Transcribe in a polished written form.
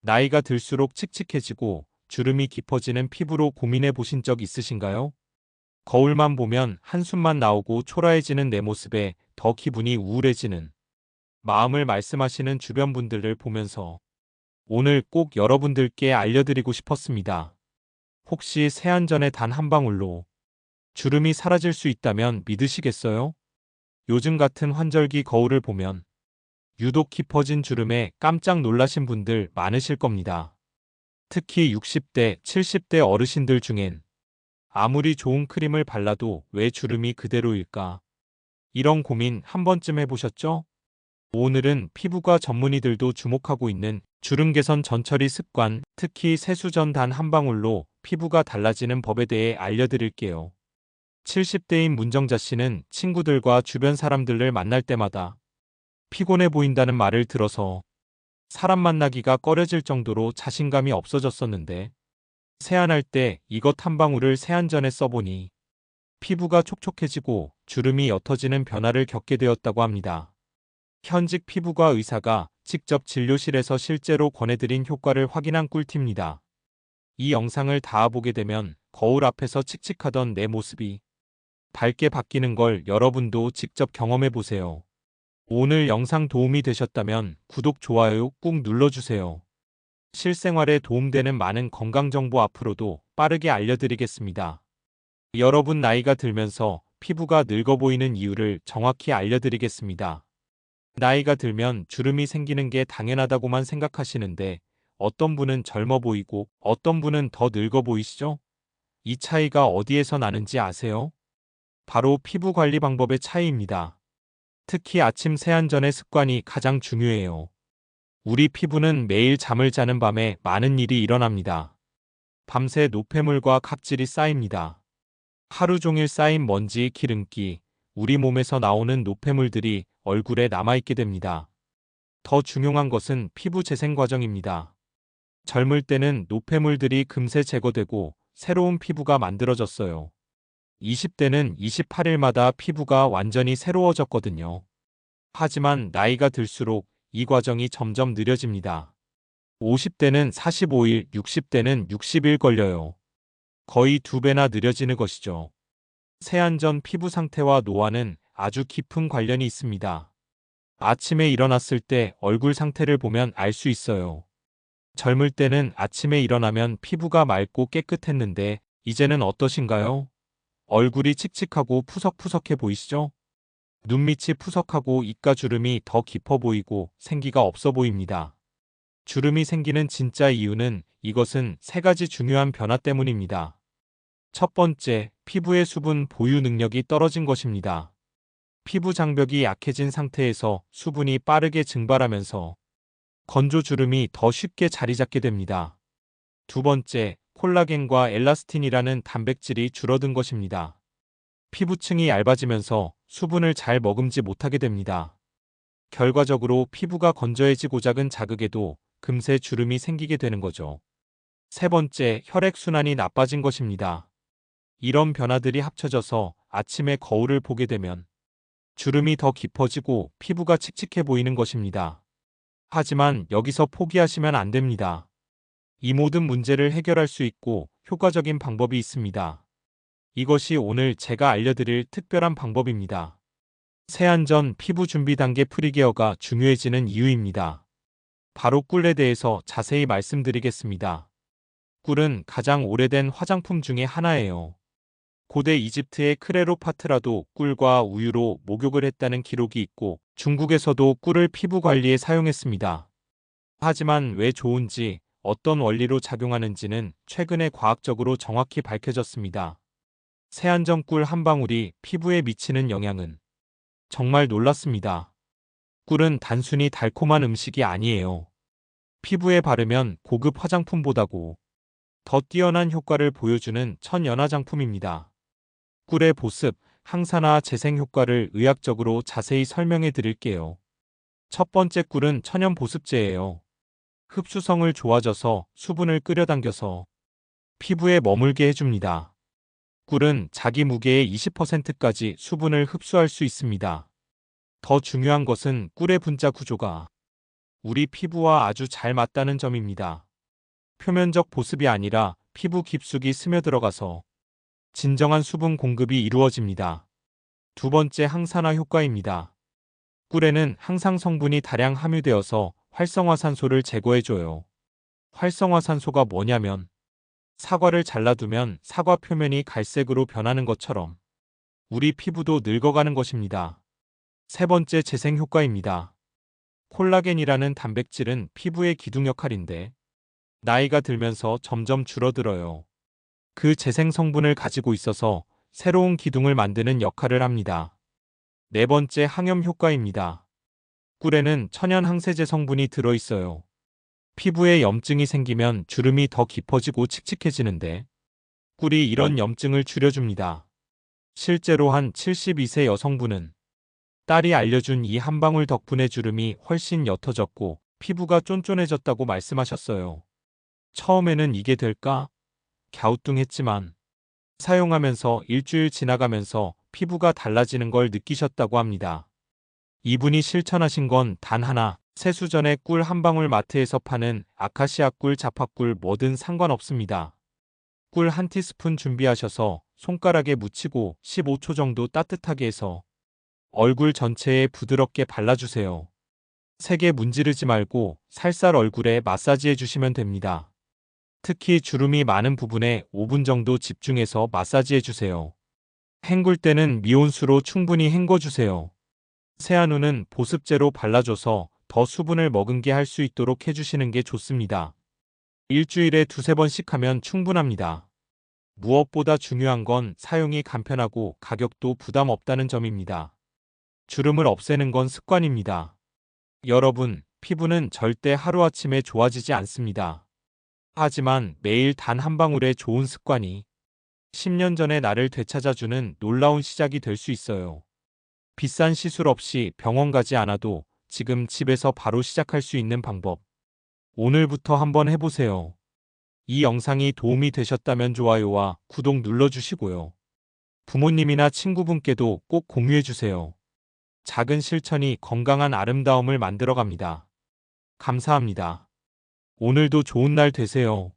나이가 들수록 칙칙해지고 주름이 깊어지는 피부로 고민해 보신 적 있으신가요? 거울만 보면 한숨만 나오고 초라해지는 내 모습에 더 기분이 우울해지는 마음을 말씀하시는 주변 분들을 보면서 오늘 꼭 여러분들께 알려드리고 싶었습니다. 혹시 세안 전에 단 한 방울로 주름이 사라질 수 있다면 믿으시겠어요? 요즘 같은 환절기 거울을 보면 유독 깊어진 주름에 깜짝 놀라신 분들 많으실 겁니다. 특히 60대, 70대 어르신들 중엔 아무리 좋은 크림을 발라도 왜 주름이 그대로일까? 이런 고민 한 번쯤 해보셨죠? 오늘은 피부과 전문의들도 주목하고 있는 주름 개선 전처리 습관, 특히 세수 전 단 한 방울로 피부가 달라지는 법에 대해 알려드릴게요. 70대인 문정자 씨는 친구들과 주변 사람들을 만날 때마다 피곤해 보인다는 말을 들어서 사람 만나기가 꺼려질 정도로 자신감이 없어졌었는데 세안할 때 이것 한 방울을 세안 전에 써보니 피부가 촉촉해지고 주름이 옅어지는 변화를 겪게 되었다고 합니다. 현직 피부과 의사가 직접 진료실에서 실제로 권해드린 효과를 확인한 꿀팁입니다. 이 영상을 다 보게 되면 거울 앞에서 칙칙하던 내 모습이 밝게 바뀌는 걸 여러분도 직접 경험해 보세요. 오늘 영상 도움이 되셨다면 구독, 좋아요 꾹 눌러주세요. 실생활에 도움되는 많은 건강정보 앞으로도 빠르게 알려드리겠습니다. 여러분 나이가 들면서 피부가 늙어 보이는 이유를 정확히 알려드리겠습니다. 나이가 들면 주름이 생기는 게 당연하다고만 생각하시는데 어떤 분은 젊어 보이고 어떤 분은 더 늙어 보이시죠? 이 차이가 어디에서 나는지 아세요? 바로 피부 관리 방법의 차이입니다. 특히 아침 세안 전의 습관이 가장 중요해요. 우리 피부는 매일 잠을 자는 밤에 많은 일이 일어납니다. 밤새 노폐물과 각질이 쌓입니다. 하루 종일 쌓인 먼지, 기름기, 우리 몸에서 나오는 노폐물들이 얼굴에 남아있게 됩니다. 더 중요한 것은 피부 재생 과정입니다. 젊을 때는 노폐물들이 금세 제거되고 새로운 피부가 만들어졌어요. 20대는 28일마다 피부가 완전히 새로워졌거든요. 하지만 나이가 들수록 이 과정이 점점 느려집니다. 50대는 45일, 60대는 60일 걸려요. 거의 2배나 느려지는 것이죠. 세안 전 피부 상태와 노화는 아주 깊은 관련이 있습니다. 아침에 일어났을 때 얼굴 상태를 보면 알 수 있어요. 젊을 때는 아침에 일어나면 피부가 맑고 깨끗했는데 이제는 어떠신가요? 얼굴이 칙칙하고 푸석푸석해 보이시죠? 눈밑이 푸석하고 입가 주름이 더 깊어 보이고 생기가 없어 보입니다. 주름이 생기는 진짜 이유는 이것은 세 가지 중요한 변화 때문입니다. 첫 번째, 피부의 수분 보유 능력이 떨어진 것입니다. 피부 장벽이 약해진 상태에서 수분이 빠르게 증발하면서 건조 주름이 더 쉽게 자리 잡게 됩니다. 두 번째, 콜라겐과 엘라스틴이라는 단백질이 줄어든 것입니다. 피부층이 얇아지면서 수분을 잘 머금지 못하게 됩니다. 결과적으로 피부가 건조해지고 작은 자극에도 금세 주름이 생기게 되는 거죠. 세 번째, 혈액순환이 나빠진 것입니다. 이런 변화들이 합쳐져서 아침에 거울을 보게 되면 주름이 더 깊어지고 피부가 칙칙해 보이는 것입니다. 하지만 여기서 포기하시면 안 됩니다. 이 모든 문제를 해결할 수 있고 효과적인 방법이 있습니다. 이것이 오늘 제가 알려드릴 특별한 방법입니다. 세안 전 피부 준비 단계 프리케어가 중요해지는 이유입니다. 바로 꿀에 대해서 자세히 말씀드리겠습니다. 꿀은 가장 오래된 화장품 중에 하나예요. 고대 이집트의 클레오파트라도 꿀과 우유로 목욕을 했다는 기록이 있고 중국에서도 꿀을 피부 관리에 사용했습니다. 하지만 왜 좋은지, 어떤 원리로 작용하는지는 최근에 과학적으로 정확히 밝혀졌습니다. 세안 전 꿀 한 방울이 피부에 미치는 영향은 정말 놀랐습니다. 꿀은 단순히 달콤한 음식이 아니에요. 피부에 바르면 고급 화장품보다도 더 뛰어난 효과를 보여주는 천연화장품입니다. 꿀의 보습, 항산화 재생 효과를 의학적으로 자세히 설명해 드릴게요. 첫 번째, 꿀은 천연 보습제예요. 흡수성을 좋아져서 수분을 끌어당겨서 피부에 머물게 해줍니다. 꿀은 자기 무게의 20%까지 수분을 흡수할 수 있습니다. 더 중요한 것은 꿀의 분자 구조가 우리 피부와 아주 잘 맞다는 점입니다. 표면적 보습이 아니라 피부 깊숙이 스며들어가서 진정한 수분 공급이 이루어집니다. 두 번째, 항산화 효과입니다. 꿀에는 항상 성분이 다량 함유되어서 활성화산소를 제거해줘요. 활성화산소가 뭐냐면 사과를 잘라두면 사과 표면이 갈색으로 변하는 것처럼 우리 피부도 늙어가는 것입니다. 세 번째, 재생 효과입니다. 콜라겐이라는 단백질은 피부의 기둥 역할인데 나이가 들면서 점점 줄어들어요. 그 재생 성분을 가지고 있어서 새로운 기둥을 만드는 역할을 합니다. 네 번째, 항염 효과입니다. 꿀에는 천연 항세제 성분이 들어있어요. 피부에 염증이 생기면 주름이 더 깊어지고 칙칙해지는데 꿀이 이런 염증을 줄여줍니다. 실제로 한 72세 여성분은 딸이 알려준 이 한 방울 덕분에 주름이 훨씬 옅어졌고 피부가 쫀쫀해졌다고 말씀하셨어요. 처음에는 이게 될까? 갸우뚱했지만 사용하면서 일주일 지나가면서 피부가 달라지는 걸 느끼셨다고 합니다. 이분이 실천하신 건 단 하나, 세수 전에 꿀 한 방울, 마트에서 파는 아카시아 꿀, 자파꿀 뭐든 상관없습니다. 꿀 한 티스푼 준비하셔서 손가락에 묻히고 15초 정도 따뜻하게 해서 얼굴 전체에 부드럽게 발라주세요. 세게 문지르지 말고 살살 얼굴에 마사지해 주시면 됩니다. 특히 주름이 많은 부분에 5분 정도 집중해서 마사지해 주세요. 헹굴 때는 미온수로 충분히 헹궈주세요. 세안 후는 보습제로 발라줘서 더 수분을 머금게 할 수 있도록 해주시는 게 좋습니다. 일주일에 두세 번씩 하면 충분합니다. 무엇보다 중요한 건 사용이 간편하고 가격도 부담 없다는 점입니다. 주름을 없애는 건 습관입니다. 여러분, 피부는 절대 하루아침에 좋아지지 않습니다. 하지만 매일 단 한 방울의 좋은 습관이 10년 전의 나를 되찾아주는 놀라운 시작이 될 수 있어요. 비싼 시술 없이 병원 가지 않아도 지금 집에서 바로 시작할 수 있는 방법. 오늘부터 한번 해보세요. 이 영상이 도움이 되셨다면 좋아요와 구독 눌러주시고요. 부모님이나 친구분께도 꼭 공유해주세요. 작은 실천이 건강한 아름다움을 만들어갑니다. 감사합니다. 오늘도 좋은 날 되세요.